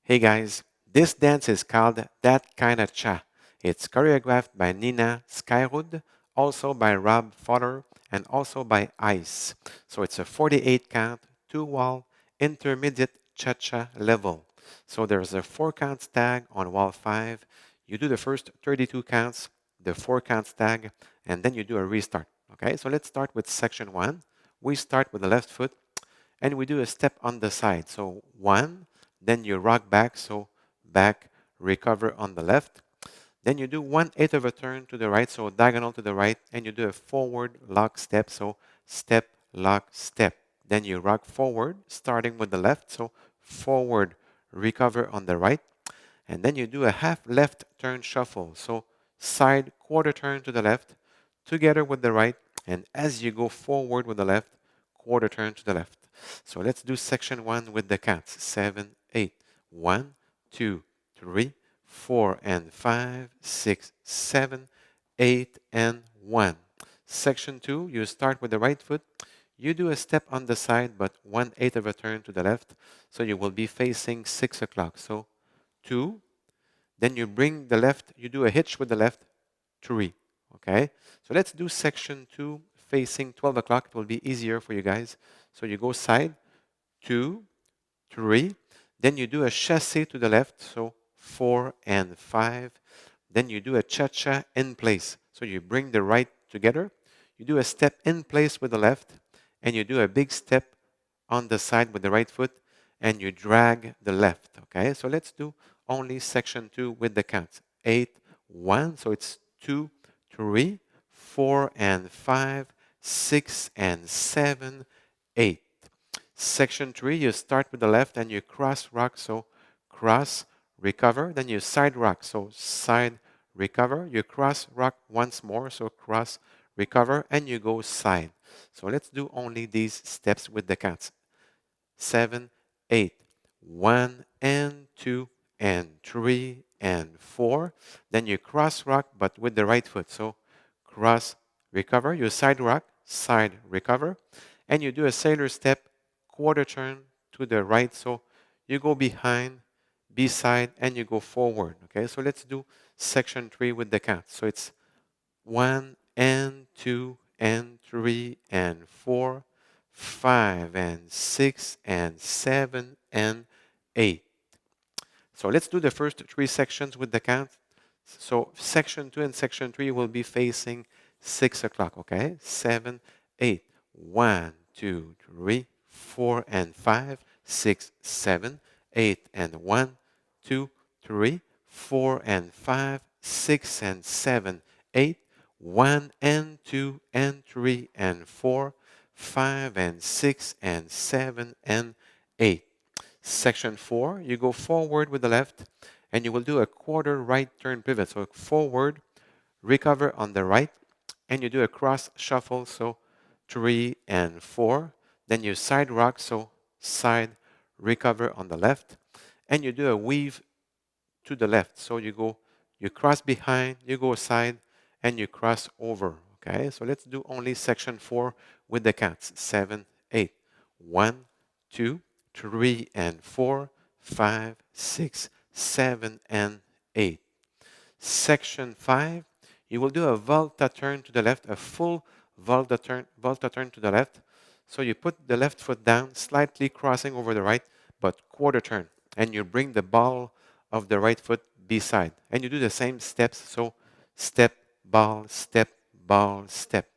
Hey guys, this dance is called That Kinda Cha. It's choreographed by Nina Skyrud, also by Rob Fodder, and also by Ice. So it's a 48 count, 2 wall, intermediate cha-cha level. So there's a 4 count tag on wall 5. You do the first 32 counts, the 4 count tag, and then you do a restart. Okay, so let's start with section 1. We start with the left foot and we do a step on the side. So 1, then you rock back, so back, recover on the left. Then you do 1/8 of a turn to the right, so diagonal to the right, and you do a forward lock step, so step, lock, step. Then you rock forward, starting with the left, so forward, recover on the right. And then you do a half left turn shuffle, so side quarter turn to the left, together with the right, and as you go forward with the left, quarter turn to the left. So let's do section 1 with the counts. 7, 8. 1, 2, 3, 4, and 5, 6, 7, 8, and 1. Section 2, you start with the right foot. You do a step on the side, but 1/8 of a turn to the left. So you will be facing 6 o'clock. So 2, then you bring the left, you do a hitch with the left, 3. Okay? So let's do section 2 facing 12 o'clock. It will be easier for you guys. So you go side, 2, 3. Then you do a chassé to the left, so 4 and 5. Then you do a cha-cha in place. So you bring the right together. You do a step in place with the left, and you do a big step on the side with the right foot, and you drag the left. Okay, so let's do only section 2 with the counts. 8, 1, so it's 2, 3, 4, and 5, 6, and 7, 8. Section 3, you start with the left and you cross rock, so cross, recover. Then you side rock, so side, recover. You cross rock once more, so cross, recover, and you go side. So let's do only these steps with the counts. 7, 8. 1 and 2 and 3 and 4. Then you cross rock, but with the right foot. So cross, recover. You side rock, side, recover. And you do a sailor step, quarter turn to the right. So you go behind, beside, and you go forward. Okay, so let's do section 3 with the count. So it's 1 and 2 and 3 and 4, 5 and 6 and 7 and 8. So let's do the first 3 sections with the count. So section 2 and section 3 will be facing 6 o'clock, okay? 7, 8. 1, 2, 3, 4 and 5, 6, 7, 8 and 1, 2, 3, 4 and 5, 6 and 7, 8. 1 and 2 and 3 and 4, 5 and 6 and 7 and 8. Section 4, you go forward with the left and you will do a quarter right turn pivot. So forward, recover on the right, and you do a cross shuffle. So 3 and 4. Then you side rock, so side, recover on the left, and you do a weave to the left. So you cross behind, you go side, and you cross over. Okay, so let's do only section 4 with the counts. 7, 8. 1, 2, 3, and 4, 5, 6, 7, and 8. Section 5, you will do a volta turn to the left, a full volta turn to the left. So you put the left foot down, slightly crossing over the right, but quarter turn. And you bring the ball of the right foot beside. And you do the same steps. So step, ball, step, ball, step.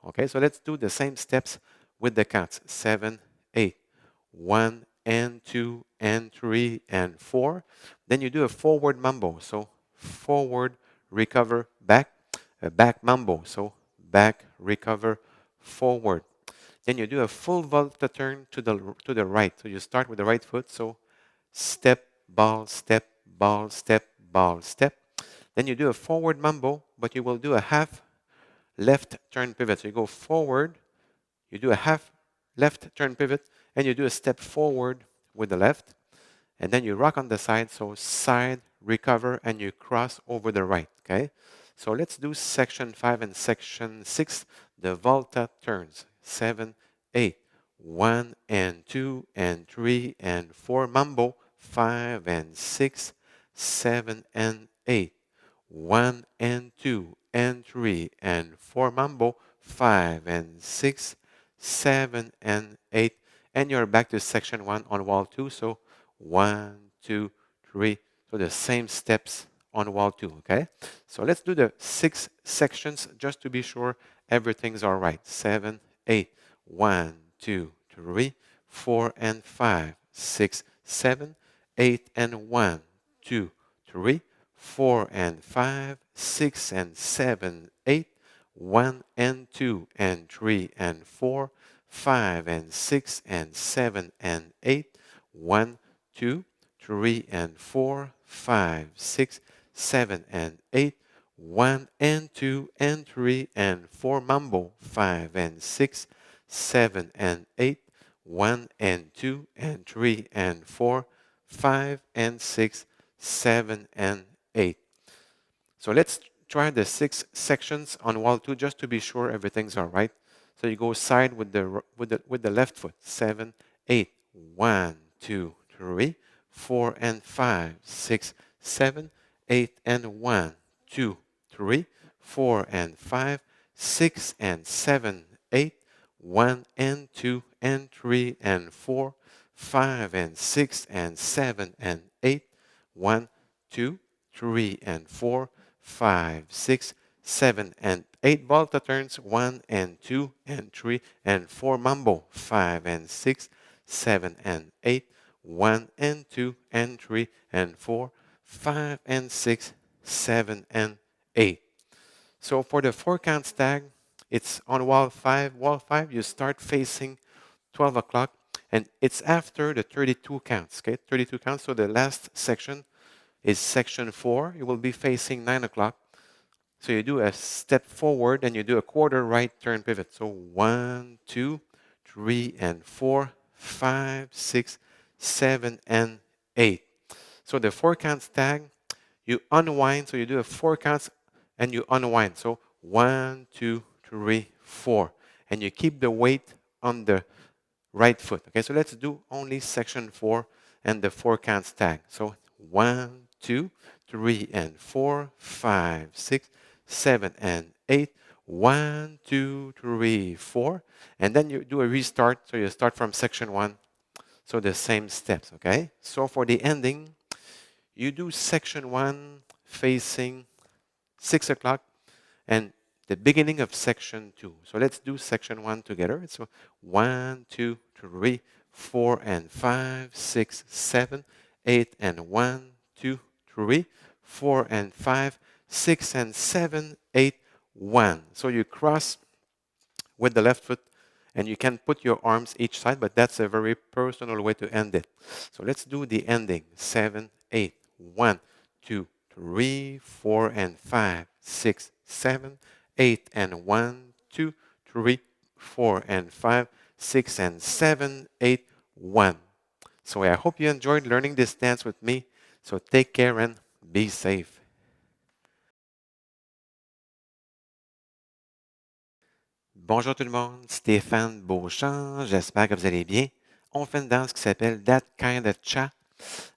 Okay, so let's do the same steps with the counts. 7, 8. 1 and 2 and 3 and 4. Then you do a forward mambo. So forward, recover, back. A back mambo. So back, recover, forward. Then you do a full volta turn to the right. So you start with the right foot. So step, ball, step, ball, step, ball, step. Then you do a forward mambo, but you will do a half left turn pivot. So you go forward, you do a half left turn pivot, and you do a step forward with the left, and then you rock on the side. So side, recover, and you cross over the right. Okay. So let's do section 5 and section 6, the volta turns. 7, 8. 1 and 2 and 3 and 4 mambo, 5 and 6, 7 and 8. 1 and 2 and 3 and 4. Mambo. 5 and 6, 7 and 8. And you're back to section 1 on wall 2. So 1, 2, 3. So the same steps on wall 2, okay? So let's do the 6 sections just to be sure everything's all right. 7, 8. 1, 2, 3, 4 and 5, 6, 7, 8 and 1, 2, 3, 4 and 5, 6 and 7, 8, 1 and 2 and 3 and 4, 5 and 6 and 7 and 8, 1, 2, 3 and 4, 5, 6, 7 and 8, 1 and 2 and 3 and 4. Mambo. 5 and 6, 7 and 8, 1 and 2 and 3 and 4, 5 and 6, 7 and 8. So let's try the 6 sections on wall 2 just to be sure everything's all right. So you go side with the left foot. 7, 8. 1, 2, 3, 4 and 5, 6, 7, 8 and 1, 2, 3, 4 and 5, 6 and 7, 8, 1 and 2 and 3 and 4, 5 and 6 and 7 and 8, 1, 2, 3 and 4, 5, 6, 7 and 8. Volta turns 1 and 2 and 3 and 4. Mambo. 5 and 6, 7 and 8, 1 and 2 and 3 and 4, 5 and 6, 7 and 8. So for the 4 count stag, it's on wall 5. Wall 5, you start facing 12 o'clock, and it's after the 32 counts, okay? 32 counts, so the last section is section 4. You will be facing 9 o'clock. So you do a step forward and you do a quarter right turn pivot. So 1, 2, 3, and 4, 5, 6, 7, and 8. So the 4 count stag, you unwind. So you do a 4 counts and you unwind. So 1, 2, 3, 4. And you keep the weight on the right foot. Okay, so let's do only section 4 and the 4 count stag. So 1, 2, 3, and 4, 5, 6, 7, and 8. 1, 2, 3, 4. And then you do a restart. So you start from section 1. So the same steps, okay? So for the ending, you do section 1 facing 6 o'clock and the beginning of section 2. So let's do section 1 together. So 1, 2, 3, 4, and 5, 6, 7, 8, and 1, 2, 3, 4, and 5, 6, and 7, 8, 1. So you cross with the left foot and you can put your arms each side, but that's a very personal way to end it. So let's do the ending. 7, 8, 1, 2, 3, 4, and 5, 6, 7, 8, and 1, 2, 3, 4, and 5, 6, and 7, 8, 1. So I hope you enjoyed learning this dance with me. So take care and be safe. Bonjour tout le monde, Stéphane Beauchamp, j'espère que vous allez bien. On fait une danse qui s'appelle That Kind of Cha.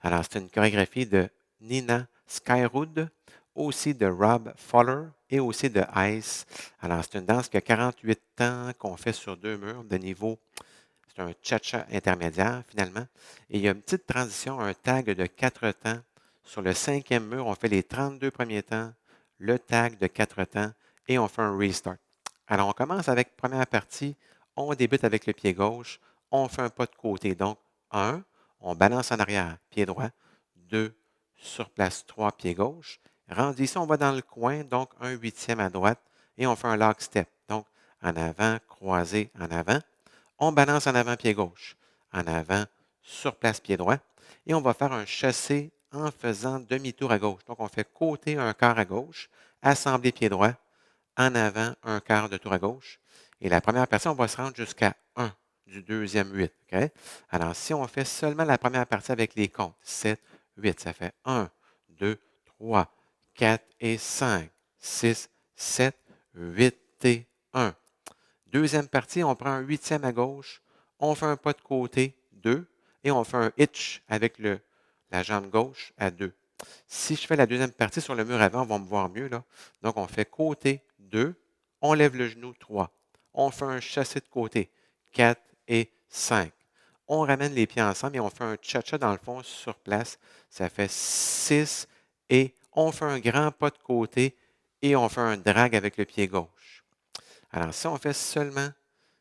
Alors, c'est une chorégraphie de Nina Skyrood, aussi de Rob Fowler et aussi de Ice. Alors, c'est une danse qui a 48 ans, qu'on fait sur 2 murs de niveau. C'est un cha-cha intermédiaire, finalement. Et il y a une petite transition, un tag de 4 temps. Sur le 5e mur, on fait les 32 premiers temps, le tag de 4 temps et on fait un restart. Alors, on commence avec première partie. On débute avec le pied gauche. On fait un pas de côté. Donc, 1, on balance en arrière, pied droit. 2, sur place, 3, pied gauche. Rendu ici, on va dans le coin, donc un 8e à droite. Et on fait un lock step. Donc, en avant, croisé, en avant. On balance en avant, pied gauche. En avant, sur place, pied droit. Et on va faire un chassé en faisant demi-tour à gauche. Donc, on fait côté un quart à gauche, assemblé pied droit, en avant, un quart de tour à gauche. Et la première partie, on va se rendre jusqu'à 1 du deuxième 8. Okay? Alors, si on fait seulement la première partie avec les comptes, 7, 8, ça fait 1, 2, 3, 4 et 5, 6, 7, 8 et 1. Deuxième partie, on prend un 8e à gauche, on fait un pas de côté, 2, et on fait un hitch avec la jambe gauche à 2. Si je fais la deuxième partie sur le mur avant, on va me voir mieux, là. Donc, on fait côté 2, on lève le genou 3. On fait un chassé de côté 4 et 5. On ramène les pieds ensemble et on fait un cha-cha dans le fond sur place. Ça fait 6 et on fait un grand pas de côté et on fait un drag avec le pied gauche. Alors, si on fait seulement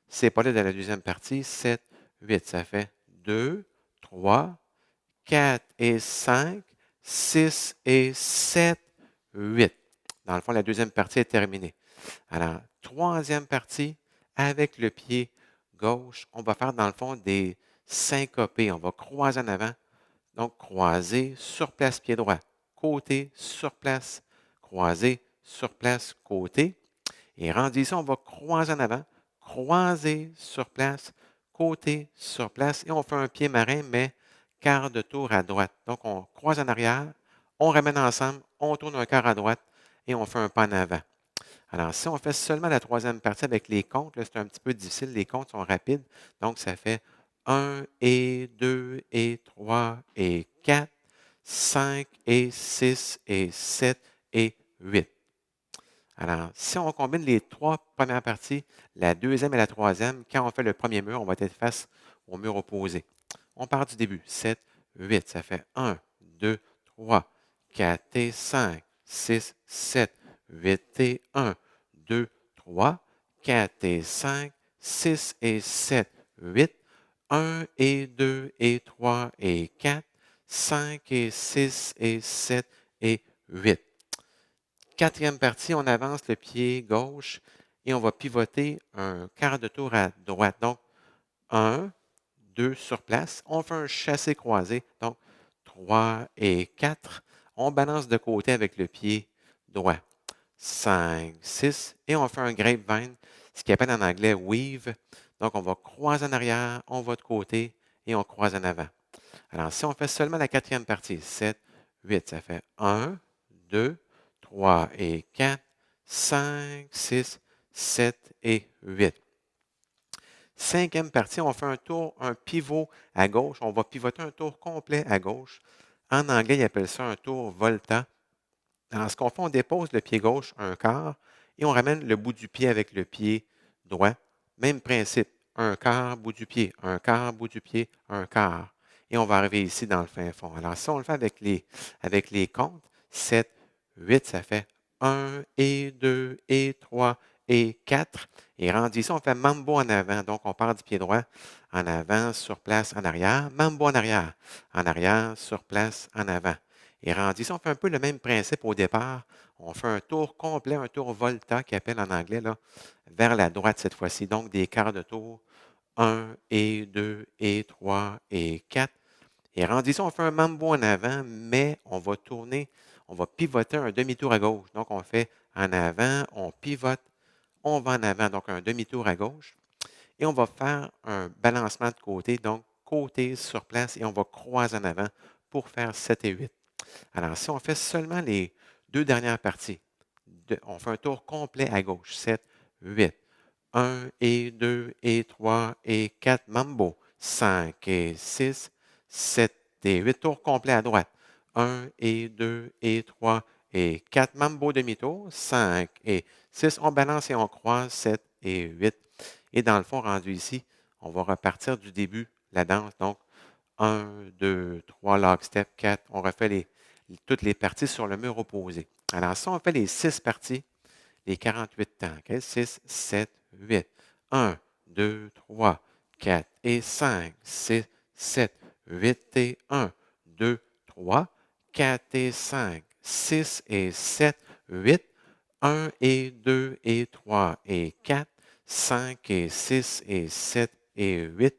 ces pas-là de la deuxième partie, 7, 8, ça fait 2, 3, 4 et 5, 6 et 7, 8. Dans le fond, la deuxième partie est terminée. Alors, troisième partie, avec le pied gauche, on va faire dans le fond des syncopés. On va croiser en avant. Donc, croiser, sur place, pied droit. Côté, sur place, croiser, sur place, côté. Et rendu ici, on va croiser en avant, croiser sur place, côté sur place, et on fait un pied marin, mais quart de tour à droite. Donc, on croise en arrière, on ramène ensemble, on tourne un quart à droite et on fait un pas en avant. Alors, si on fait seulement la troisième partie avec les comptes, là, c'est un petit peu difficile, les comptes sont rapides. Donc, ça fait 1 et 2 et 3 et 4, 5 et 6 et 7 et 8. Alors, si on combine les trois premières parties, la deuxième et la troisième, quand on fait le premier mur, on va être face au mur opposé. On part du début. 7, 8, ça fait 1, 2, 3, 4 et 5, 6, 7, 8 et 1, 2, 3, 4 et 5, 6 et 7, 8, 1 et 2 et 3 et 4, 5 et 6 et 7 et 8. Quatrième partie, on avance le pied gauche et on va pivoter un quart de tour à droite. Donc, 1, 2 sur place. On fait un chassé croisé. Donc, 3 et 4. On balance de côté avec le pied droit. 5, 6. Et on fait un grapevine, ce qu'on appelle en anglais weave. Donc, on va croiser en arrière, on va de côté et on croise en avant. Alors, si on fait seulement la quatrième partie, 7, 8, ça fait 1, 2, 3 et 4, 5, 6, 7 et 8. Cinquième partie, on fait un tour, un pivot à gauche. On va pivoter un tour complet à gauche. En anglais, ils appellent ça un tour volta. Alors, ce qu'on fait, on dépose le pied gauche un quart et on ramène le bout du pied avec le pied droit. Même principe. Un quart, bout du pied, un quart, bout du pied, un quart. Et on va arriver ici dans le fin fond. Alors, si on le fait avec les comptes, 7, 8, ça fait 1 et 2 et 3 et 4. Et rendu ici, on fait mambo en avant. Donc, on part du pied droit en avant, sur place, en arrière. Mambo en arrière, sur place, en avant. Et rendu ici, on fait un peu le même principe au départ. On fait un tour complet, un tour volta, qui appelle en anglais, là, vers la droite cette fois-ci. Donc, des quarts de tour. 1 et 2 et 3 et 4. Et rendu ici, on fait un mambo en avant, mais on va tourner, on va pivoter un demi-tour à gauche. Donc, on fait en avant, on pivote, on va en avant, donc un demi-tour à gauche. Et on va faire un balancement de côté, donc côté sur place, et on va croiser en avant pour faire 7 et 8. Alors, si on fait seulement les deux dernières parties, on fait un tour complet à gauche, 7, 8. 1 et 2 et 3 et 4, mambo. 5 et 6, 7 et 8, tours complets à droite. 1 et 2 et 3 et 4, mambo demi-tour. 5 et 6, on balance et on croise. 7 et 8. Et dans le fond, rendu ici, on va repartir du début, la danse. Donc, 1, 2, 3, lockstep, 4. On refait toutes les parties sur le mur opposé. Alors, si on fait les 6 parties, les 48 temps, okay? 6, 7, 8. 1, 2, 3, 4 et 5, 6, 7, 8 et 1, 2, 3, 4 et 5, 6 et 7, 8, 1 et 2 et 3 et 4, 5 et 6 et 7 et 8,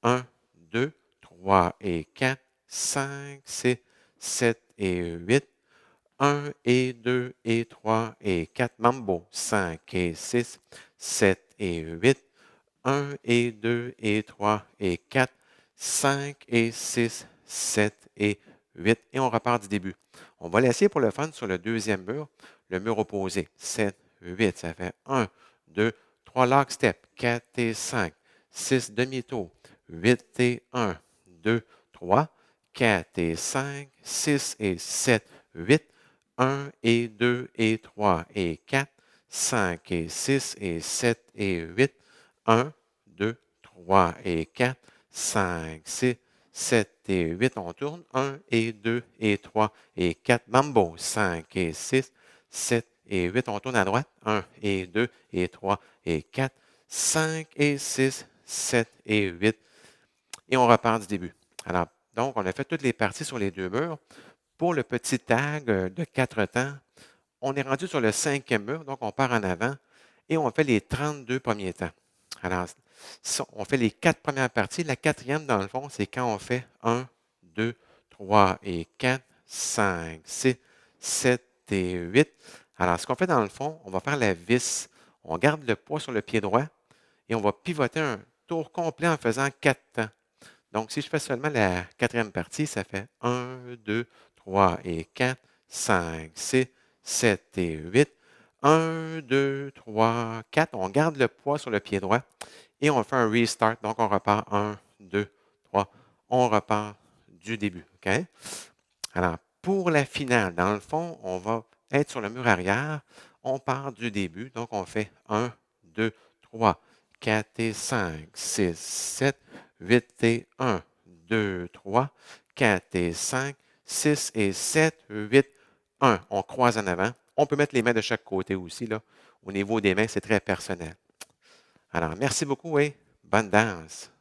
1, 2, 3 et 4, 5, 6, 7 et 8, 1 et 2 et 3 et 4, mambo. 5 et 6, 7 et 8, 1 et 2 et 3 et 4, 5 et 6, 7 et 8. Et on repart du début. On va l'essayer pour le fun sur le deuxième mur, le mur opposé. 7, 8, ça fait 1, 2, 3 lockstep, 4 et 5, 6 demi-tour, 8 et 1, 2, 3, 4 et 5, 6 et 7, 8, 1 et 2 et 3 et 4, 5 et 6 et 7 et 8, 1, 2, 3 et 4, 5, 6, 7 et 8. On tourne. 1 et 2 et 3 et 4. Mambo. 5 et 6, 7 et 8. On tourne à droite. 1 et 2 et 3 et 4, 5 et 6, 7 et 8. Et on repart du début. Alors, donc, on a fait toutes les parties sur les deux murs. Pour le petit tag de 4 temps, on est rendu sur le 5e mur, donc on part en avant et on fait les 32 premiers temps. Alors, on fait les 4 premières parties. La quatrième, dans le fond, c'est quand on fait 1, 2, 3 et 4, 5, 6, 7 et 8. Alors, ce qu'on fait dans le fond, on va faire la vis. On garde le poids sur le pied droit et on va pivoter un tour complet en faisant 4 temps. Donc, si je fais seulement la quatrième partie, ça fait 1, 2, 3 et 4, 5, 6, 7 et 8. 1, 2, 3, 4. On garde le poids sur le pied droit et on fait un restart. Donc, on repart 1, 2, 3. On repart du début. OK? Alors, pour la finale, dans le fond, on va être sur le mur arrière. On part du début. Donc, on fait 1, 2, 3, 4 et 5, 6, 7, 8 et 1, 2, 3, 4 et 5, 6 et 7, 8, 1. On croise en avant. On peut mettre les mains de chaque côté aussi, là. Au niveau des mains, c'est très personnel. Alors, merci beaucoup et bonne danse.